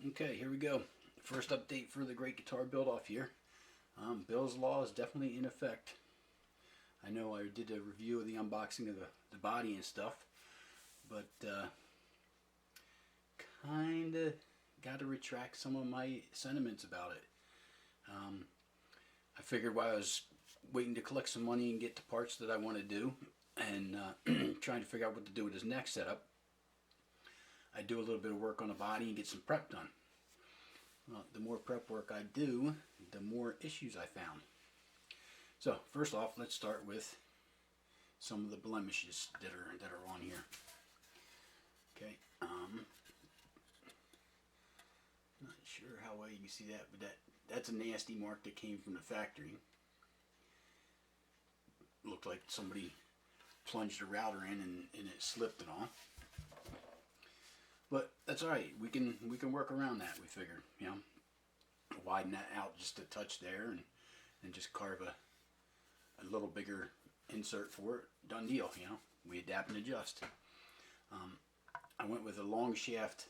Okay, here we go. First update for the Great Guitar Build-Off here. Bill's Law is definitely in effect. I know I did a review of the unboxing of the body and stuff, but kind of got to retract some of my sentiments about it. I figured while I was waiting to collect some money and get the parts that I want to do, and trying to figure out what to do with his next setup, I do a little bit of work on the body and get some prep done. Well, the more prep work I do, the more issues I found. So first off, let's start with some of the blemishes that are on here. Okay, not sure how well you can see that, but that's a nasty mark that came from the factory. Looked like somebody plunged a router in and it slipped and all. But that's all right. We can work around that. We figured, widen that out just a touch there, and just carve a little bigger insert for it. Done deal. We adapt and adjust. I went with a long shaft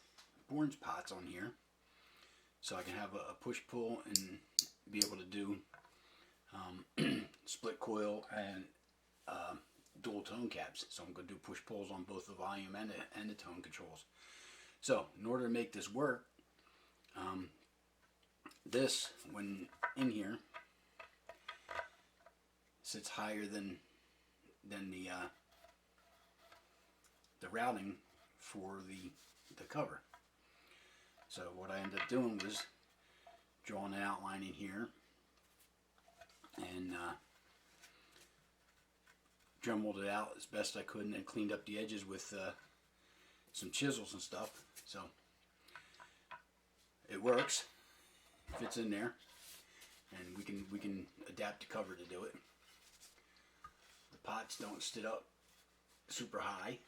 Borgonian pots on here, so I can have a push pull and be able to do split coil and dual tone caps. So I'm going to do push pulls on both the volume and the tone controls. So in order to make this work, this, when in here, sits higher than the routing for the cover. So what I ended up doing was drawing an outline in here and dremeled it out as best I could, and then cleaned up the edges with some chisels and stuff. So it works, fits in there, and we can adapt the cover to do it. The pots don't sit up super high,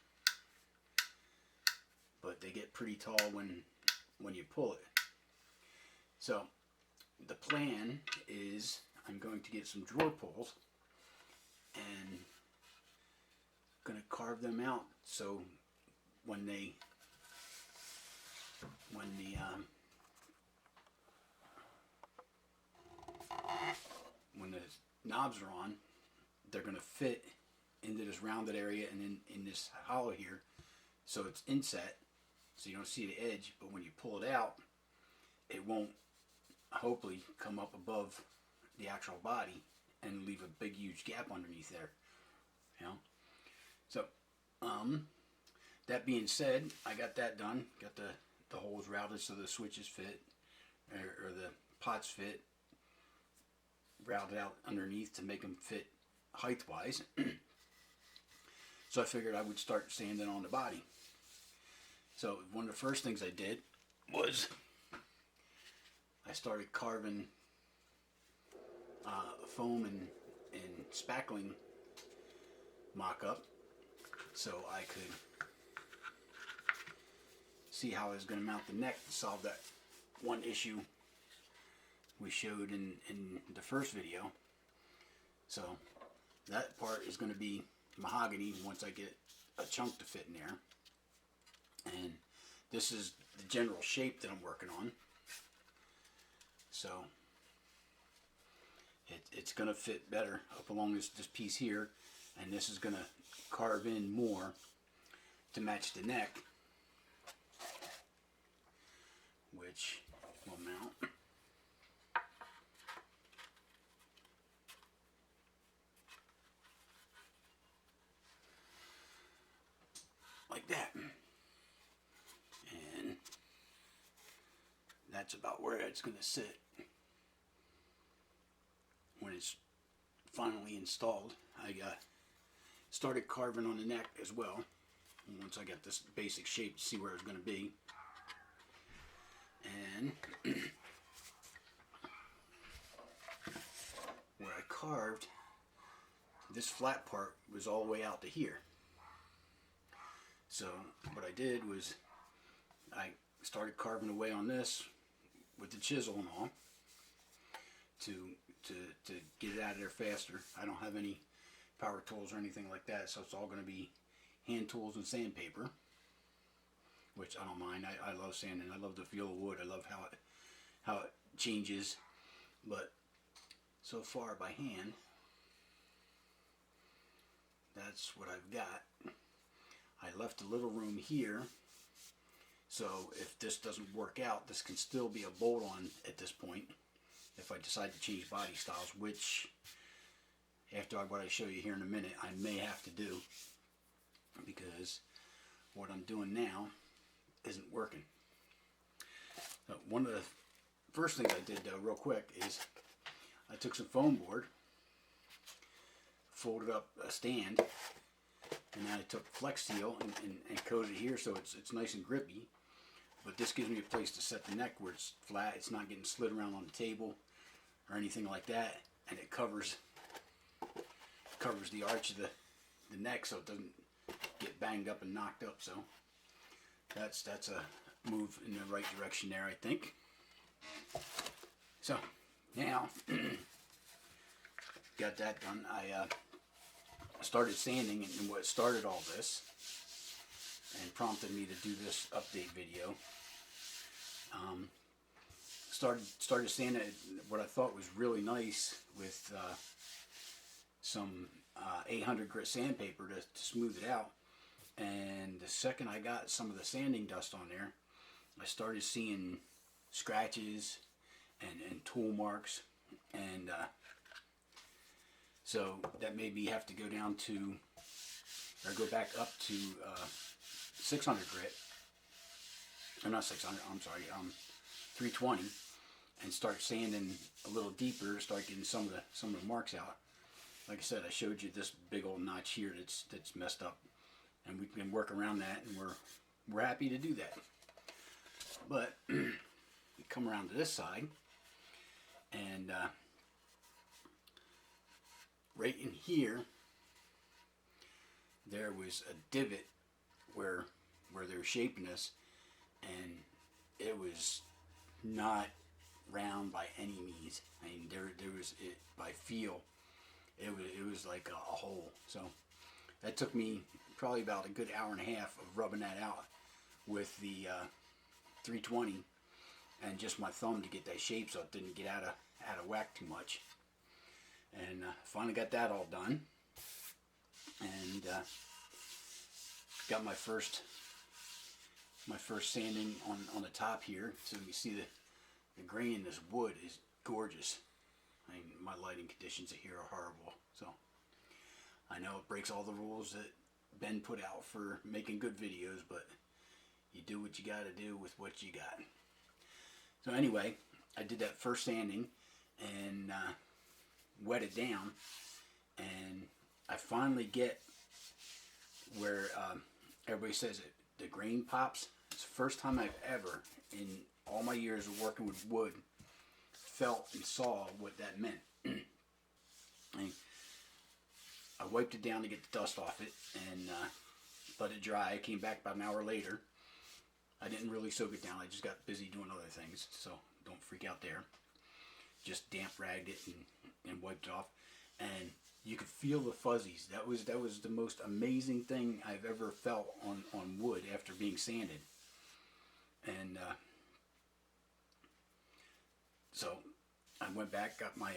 but they get pretty tall when you pull it. So the plan is I'm going to get some drawer pulls and going to carve them out so when the knobs are on, they're going to fit into this rounded area and then in this hollow here, so it's inset, so you don't see the edge, but when you pull it out, it won't hopefully come up above the actual body and leave a big huge gap underneath there. So that being said, I got that done. Got the holes routed so the switches fit, or the pots fit, routed out underneath to make them fit height-wise. So I figured I would start sanding on the body. So one of the first things I did was I started carving foam and spackling mock-up so I could see how I was going to mount the neck to solve that one issue we showed in the first video. So that part is going to be mahogany once I get a chunk to fit in there. And this is the general shape that I'm working on. So it's going to fit better up along this piece here, and this is going to carve in more to match the neck, which will mount. Like that. And that's about where it's going to sit when it's finally installed. I started carving on the neck as well, once I got this basic shape to see where it's going to be. And where I carved, this flat part was all the way out to here. So what I did was I started carving away on this with the chisel and all to get it out of there faster. I don't have any power tools or anything like that, so it's all going to be hand tools and sandpaper, which I don't mind. I love sanding. I love the feel of wood. I love how it changes. But so far by hand, that's what I've got. I left a little room here, so if this doesn't work out, this can still be a bolt-on at this point if I decide to change body styles, which after what I show you here in a minute, I may have to do, because what I'm doing now isn't working. So one of the first things I did, though, real quick, is I took some foam board, folded up a stand, and then I took Flex Seal and coated it here so it's nice and grippy. But this gives me a place to set the neck where it's flat. It's not getting slid around on the table or anything like that, and it covers the arch of the neck so it doesn't get banged up and knocked up. So that's a move in the right direction there, I think. So now got that done. I started sanding, and what started all this and prompted me to do this update video, started sanding what I thought was really nice with some 800 grit sandpaper to smooth it out. And the second I got some of the sanding dust on there, I started seeing scratches and tool marks, and so that made me have to go down to, or go back up to 600 grit, or not 600, I'm sorry, 320, and start sanding a little deeper, start getting some of the marks out. Like I said, I showed you this big old notch here that's messed up, and we can work around that, and we're happy to do that. But we come around to this side, and right in here, there was a divot where they were shaping this, and it was not round by any means. I mean, there was, it by feel, it was like a hole. So that took me probably about a good hour and a half of rubbing that out with the 320 and just my thumb to get that shape so it didn't get out of whack too much. And finally got that all done, and got my first sanding on the top here, so you see the grain in this wood is gorgeous. I mean, my lighting conditions here are horrible, so I know it breaks all the rules that Ben put out for making good videos, but you do what you got to do with what you got. So anyway, I did that first sanding and wet it down, and I finally get where everybody says it, the grain pops. It's the first time I've ever, in all my years of working with wood, felt and saw what that meant. I wiped it down to get the dust off it, and let it dry. I came back about an hour later. I didn't really soak it down. I just got busy doing other things, so don't freak out there. Just damp ragged it and wiped it off, and you could feel the fuzzies. That was the most amazing thing I've ever felt on wood after being sanded. And so I went back, got my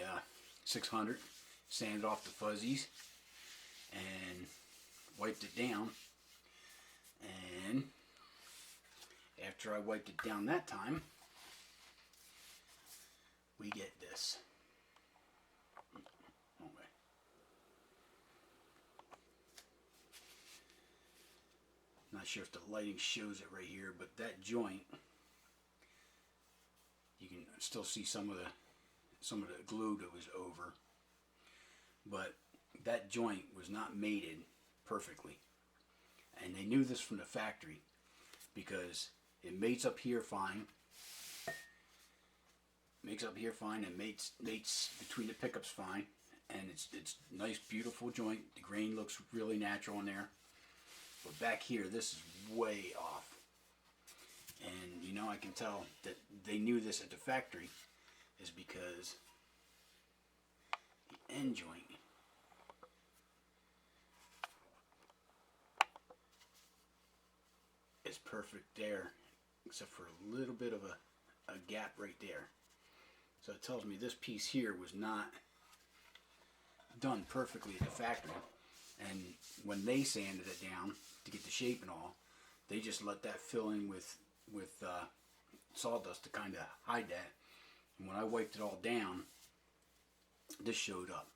600, sanded off the fuzzies, and wiped it down. And after I wiped it down that time, we get this. Not sure if the lighting shows it right here, but that joint, you can still see some of the glue that was over, but that joint was not mated perfectly, and they knew this from the factory because it mates up here fine, and mates between the pickups fine, and it's nice, beautiful joint. The grain looks really natural in there. But back here, this is way off. And you know, I can tell that they knew this at the factory is because the end joint is perfect there, except for a little bit of a gap right there. So it tells me this piece here was not done perfectly at the factory. And when they sanded it down to get the shape and all, they just let that fill in with sawdust to kind of hide that. And when I wiped it all down, this showed up.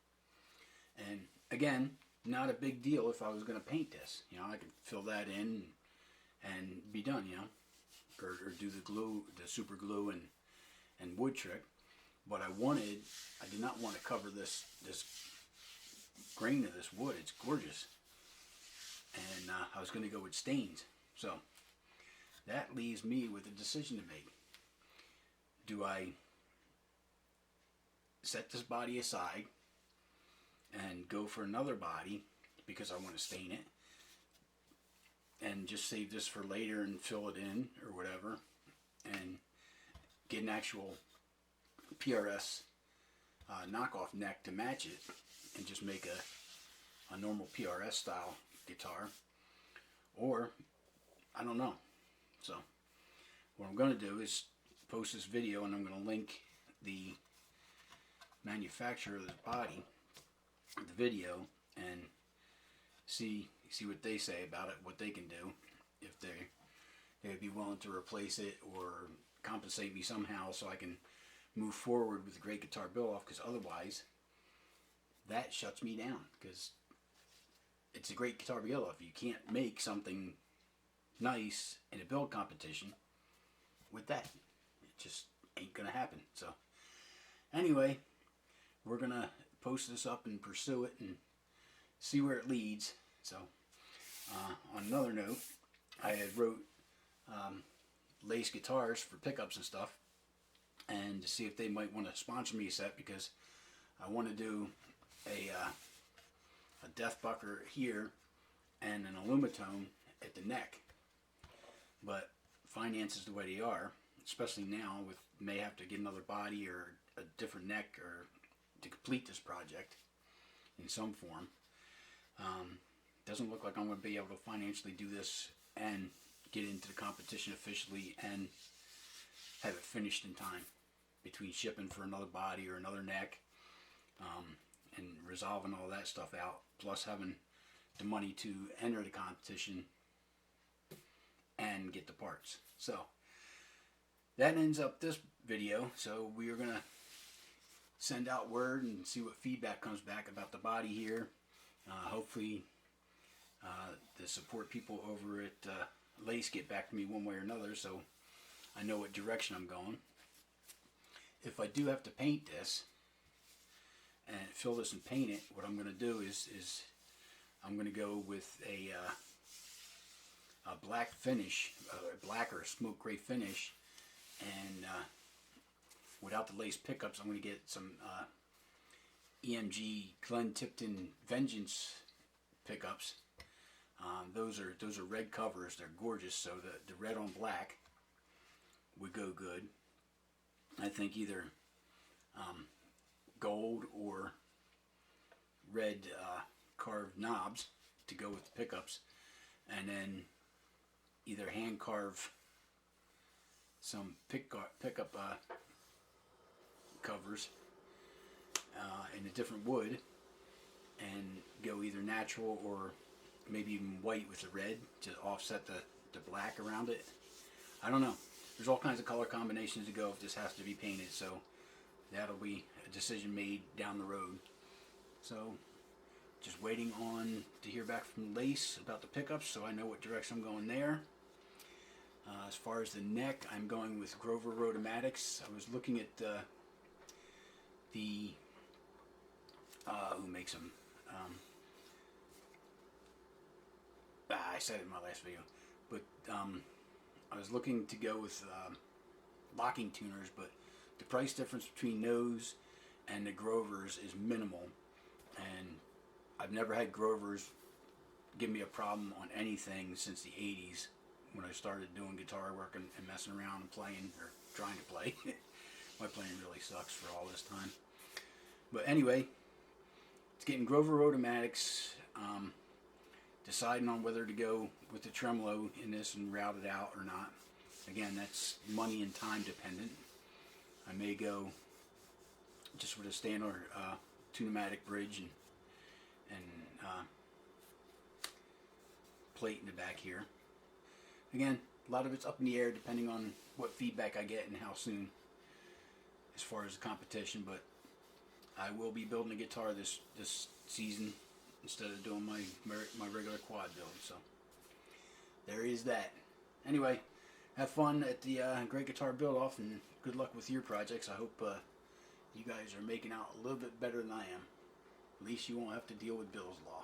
And again, not a big deal if I was going to paint this. You know, I could fill that in and be done, you know, or do the glue, the super glue and wood trick. But I did not want to cover this grain of this wood. It's gorgeous. And I was going to go with stains. So that leaves me with a decision to make. Do I set this body aside and go for another body because I want to stain it, and just save this for later and fill it in or whatever, and get an actual PRS knockoff neck to match it, and just make a normal PRS style guitar? Or I don't know. So what I'm going to do is post this video, and I'm going to link the manufacturer of this body, the video, and see what they say about it, what they can do, if they'd be willing to replace it or compensate me somehow so I can move forward with the great guitar build off, because otherwise that shuts me down, because it's a great guitar build off. You can't make something nice in a build competition with that. It just ain't gonna happen. So anyway, we're gonna post this up and pursue it and see where it leads. So on another note, I had wrote Lace guitars for pickups and stuff, and to see if they might want to sponsor me a set, because I want to do a death bucker here and an alumitone at the neck. But finances the way they are, especially now, with may have to get another body or a different neck or to complete this project in some form. Doesn't look like I'm going to be able to financially do this and get into the competition officially and have it finished in time, between shipping for another body or another neck, and resolving all that stuff out, plus having the money to enter the competition and get the parts. So that ends up this video. So we are going to send out word and see what feedback comes back about the body here. Hopefully the support people over at Lace get back to me one way or another, so I know what direction I'm going. If I do have to paint this and fill this and paint it, what I'm going to do is I'm going to go with a black finish, black or a smoke gray finish, and without the Lace pickups, I'm going to get some EMG Glenn Tipton Vengeance pickups. Those are red covers. They're gorgeous. So the red on black would go good. I think either gold or red carved knobs to go with the pickups, and then either hand carve some pickup covers in a different wood, and go either natural or maybe even white with the red to offset the black around it. I don't know. There's all kinds of color combinations to go if this has to be painted, so that'll be a decision made down the road. So just waiting on to hear back from Lace about the pickups, so I know what direction I'm going there. As far as the neck, I'm going with Grover Rotomatics. I was looking at who makes them? I said it in my last video, but I was looking to go with locking tuners, but the price difference between those and the Grovers is minimal, and I've never had Grovers give me a problem on anything since the 80s, when I started doing guitar work and messing around and playing, or trying to play. My playing really sucks for all this time. But anyway, it's getting Grover Rotomatics. deciding on whether to go with the tremolo in this and route it out or not. Again, that's money and time dependent. I may go just with a standard 2-pneumatic bridge and plate in the back here. Again, a lot of it's up in the air depending on what feedback I get and how soon as far as the competition, but I will be building a guitar this season instead of doing my regular quad build. So there is that. Anyway, have fun at the Great Guitar Build Off, and good luck with your projects. I hope you guys are making out a little bit better than I am. At least you won't have to deal with Bill's Law.